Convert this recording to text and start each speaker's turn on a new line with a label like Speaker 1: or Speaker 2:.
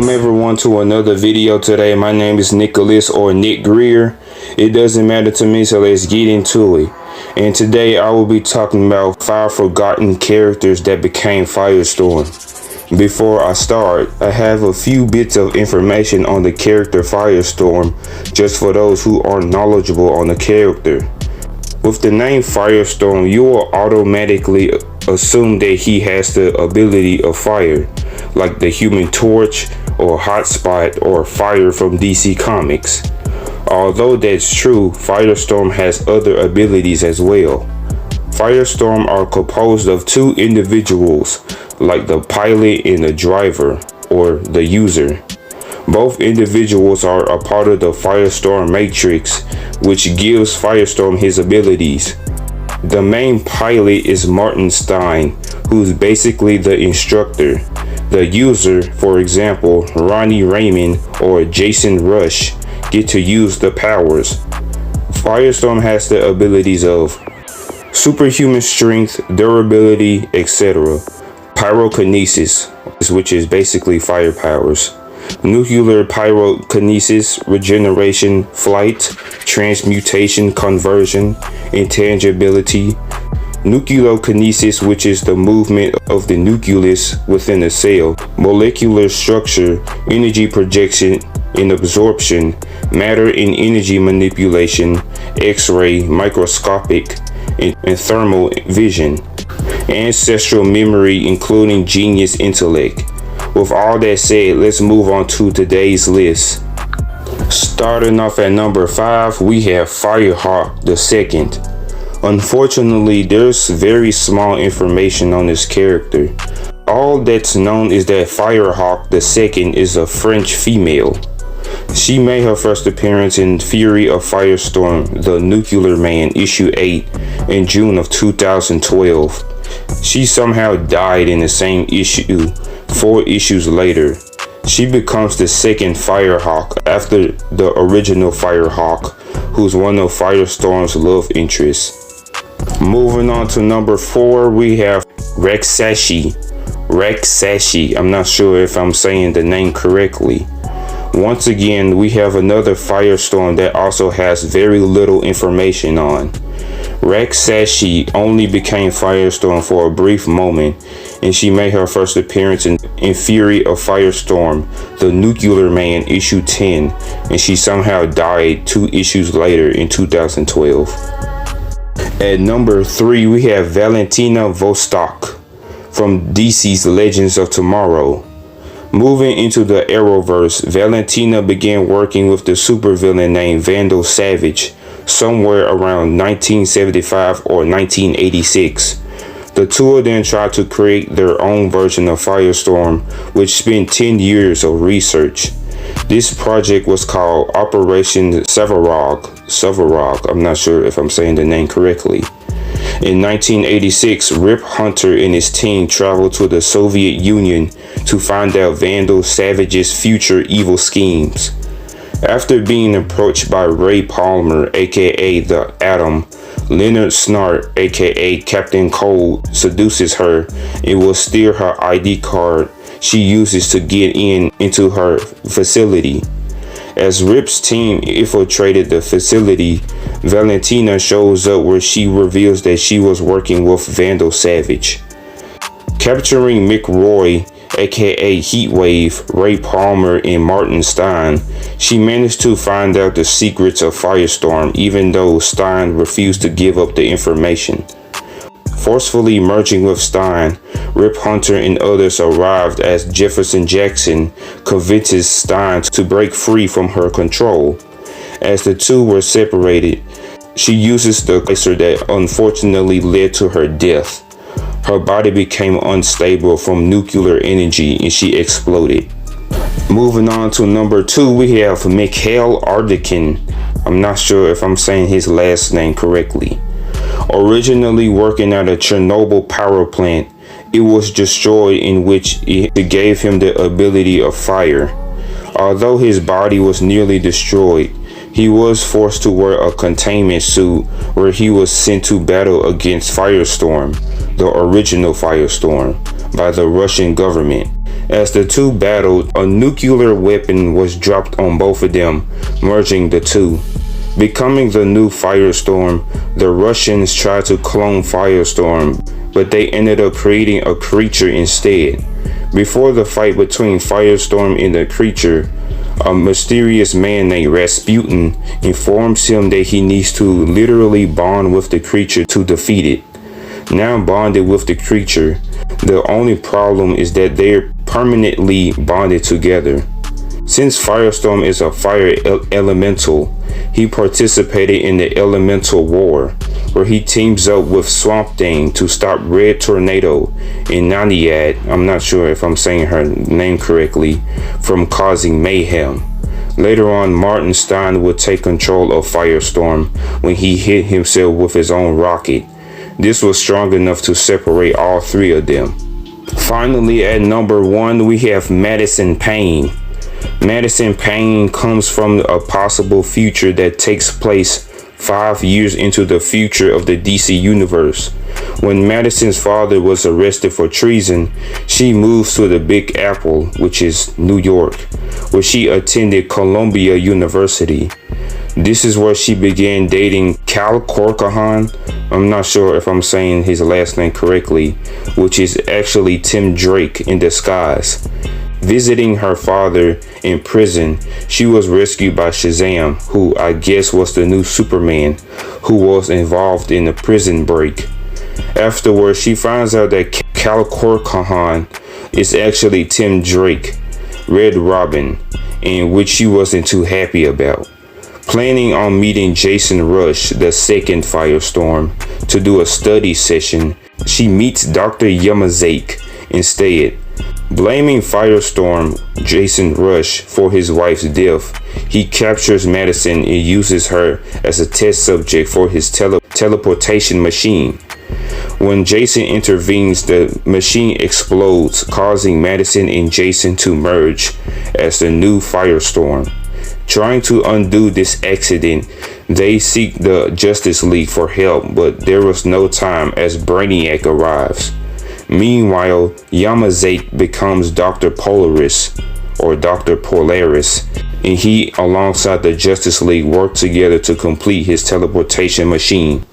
Speaker 1: Welcome everyone to another video today. My name is Nicholas or Nick Greer. It doesn't matter to me, so let's get into it. And today I will be talking about 5 forgotten characters that became Firestorm. Before I start, I have a few bits of information on the character Firestorm, just for those who aren't knowledgeable on the character. With the name Firestorm, you will automatically assume that he has the ability of fire, like the Human Torch or Hotspot or Fire from DC Comics. Although that's true, Firestorm has other abilities as well. Firestorm are composed of 2 individuals, like the pilot and the driver, or the user. Both individuals are a part of the Firestorm Matrix, which gives Firestorm his abilities. The main pilot is Martin Stein, who's basically the instructor. The user, for example, Ronnie Raymond or Jason Rush, get to use the powers. Firestorm has the abilities of superhuman strength, durability, etc. Pyrokinesis, which is basically fire powers. Nuclear pyrokinesis, regeneration, flight, transmutation, conversion, intangibility. Nucleokinesis, which is the movement of the nucleus within a cell. Molecular structure, energy projection and absorption, matter and energy manipulation, X-ray, microscopic, and thermal vision. Ancestral memory, including genius intellect. With all that said, let's move on to today's list. Starting off at number 5, we have Firehawk II. Unfortunately, there's very small information on this character. All that's known is that Firehawk II is a French female. She made her first appearance in Fury of Firestorm, The Nuclear Man, issue 8, in June of 2012. She somehow died in the same issue 4 issues later. She becomes the second Firehawk after the original Firehawk, who's one of Firestorm's love interests. Moving on to number 4, we have Raksashi. I'm not sure if I'm saying the name correctly. Once again, we have another Firestorm that also has very little information on. Raksashi only became Firestorm for a brief moment, and she made her first appearance in Fury of Firestorm, The Nuclear Man, issue 10, and she somehow died 2 issues later in 2012. At number 3, we have Valentina Vostok from DC's Legends of Tomorrow. Moving into the Arrowverse, Valentina began working with the supervillain named Vandal Savage somewhere around 1975 or 1986. The two of them tried to create their own version of Firestorm, which spent 10 years of research. This project was called Operation Severog. I'm not sure if I'm saying the name correctly. In 1986, Rip Hunter and his team traveled to the Soviet Union to find out Vandal Savage's future evil schemes. After being approached by Ray Palmer, aka the Atom, Leonard Snart, aka Captain Cold, seduces her and will steal her ID card she uses to get into her facility. As Rip's team infiltrated the facility, Valentina shows up where she reveals that she was working with Vandal Savage. Capturing Mick Roy, aka Heatwave, Ray Palmer, and Martin Stein, she managed to find out the secrets of Firestorm, even though Stein refused to give up the information. Forcefully merging with Stein, Rip Hunter and others arrived as Jefferson Jackson convinces Stein to break free from her control. As the two were separated, she uses the laser that unfortunately led to her death. Her body became unstable from nuclear energy and she exploded. Moving on to number 2, we have Mikhail Ardikin. I'm not sure if I'm saying his last name correctly. Originally working at a Chernobyl power plant, it was destroyed, in which it gave him the ability of fire. Although his body was nearly destroyed, he was forced to wear a containment suit where he was sent to battle against Firestorm, the original Firestorm, by the Russian government. As the two battled, a nuclear weapon was dropped on both of them, merging the two. Becoming the new Firestorm, the Russians tried to clone Firestorm, but they ended up creating a creature instead. Before the fight between Firestorm and the creature, a mysterious man named Rasputin informs him that he needs to literally bond with the creature to defeat it. Now bonded with the creature, the only problem is that they're permanently bonded together. Since Firestorm is a fire elemental, he participated in the Elemental War, where he teams up with Swamp Thing to stop Red Tornado and Naniad, I'm not sure if I'm saying her name correctly, from causing mayhem. Later on, Martin Stein would take control of Firestorm when he hit himself with his own rocket. This was strong enough to separate all three of them. Finally, at number 1, we have Madison Payne. Madison Payne comes from a possible future that takes place 5 years into the future of the DC universe. When Madison's father was arrested for treason, she moves to the Big Apple, which is New York, where she attended Columbia University. This is where she began dating Cal Corcoran. I'm not sure if I'm saying his last name correctly, which is actually Tim Drake in disguise. Visiting her father in prison, she was rescued by Shazam, who I guess was the new Superman, who was involved in the prison break. Afterwards, she finds out that Cal Corcoran is actually Tim Drake, Red Robin, and which she wasn't too happy about. Planning on meeting Jason Rush, the second Firestorm, to do a study session, she meets Dr. Yamazaki instead. Blaming Firestorm, Jason Rush, for his wife's death, he captures Madison and uses her as a test subject for his teleportation machine. When Jason intervenes, the machine explodes, causing Madison and Jason to merge as the new Firestorm. Trying to undo this accident, they seek the Justice League for help, but there was no time as Brainiac arrives. Meanwhile, Yamazaki becomes Dr. Polaris, or Dr. Polaris, and he, alongside the Justice League, work together to complete his teleportation machine.